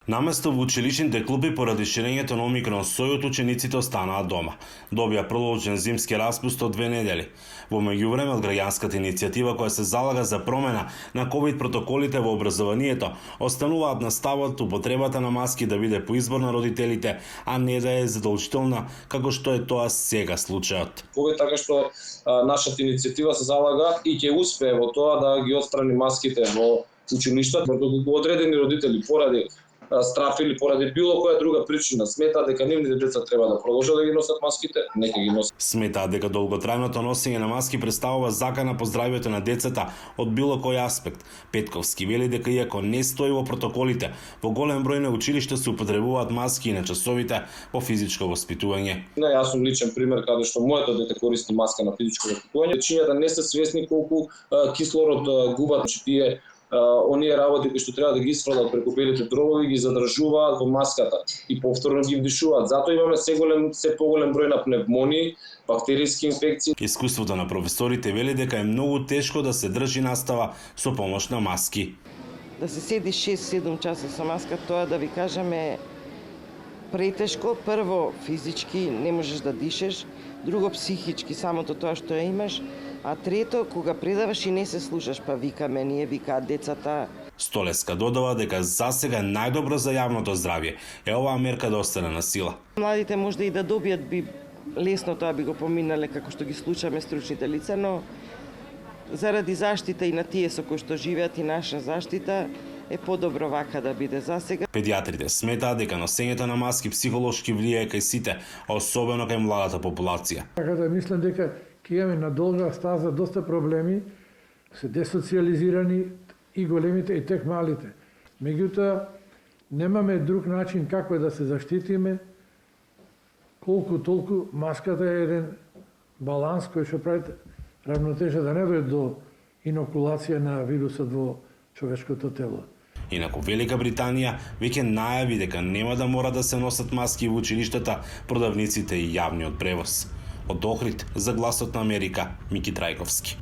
Наместо во училишните клупи поради ширењето на омикрон сојот, учениците останаа дома. Добија продолжен зимски распуст од 2 недели. Во меѓувреме, од граѓанската иницијатива која се залага за промена на ковид протоколите во образованието, остануваат на ставот употребата на маски да биде по избор на родителите, а не да е задолжителна, како што е тоа сега случајот. Повеќе така што нашата иницијатива се залага и ќе успее во тоа да ги отстрани маските во училиштата, доколку одредени родители поради страф или поради било која друга причина сметаат дека нивните деца треба да продолжат да ги носат маските, нека ги носат. Сметаат дека долготрајното носење на маски представува закана по здравјето на децата од било кој аспект. Петковски вели дека иако не стои во протоколите, во голем број на училишта се употребуваат маски и на часовите по физичко воспитување. Јас сум личен пример каде што моето дете користи маска на физичко воспитување. Дечињата не се свесни колку кислород губат, тие оние работи кои што треба да ги исфрлат преку белите дробови ги задржуваат во маската и повторно ги вдишуваат. Затоа имаме се поголем број на пневмонии, бактериски инфекции. Искуството на професорите вели дека е многу тешко да се држи настава со помош на маски. Да се седи 6-7 часа со маска, тоа да ви кажеме претешко. Прво физички не можеш да дишеш, друго психички самото тоа што ја имаш, а трето кога предаваш и не се слушаш, па викаме ние, викаат децата. Столеска додава дека засега е најдобро за јавното здравје е оваа мерка да остане на сила. Младите можда и да добијат би лесно тоа би го поминале како што ги случаме стручните лица, но заради заштита и на тие со кои што живеат и наша заштита е подобро вака да биде засега. Педиатрите сметаат дека носењето на маски психолошки влијае кај сите, а особено кај младата популација. Така да мислам дека ќе имаме на долга стаза доста проблеми, се десоциализирани и големите и тек малите. Меѓутоа, немаме друг начин како да се заштитиме, колку толку маската е еден баланс кој што прави равнотежа да не дојде до инокулација на вирусот во човечкото тело. Инаку Велика Британија веќе најави дека нема да мора да се носат маски во училиштата, продавниците и јавниот превоз. Од Охрид за Гласот на Америка, Мики Трајковски.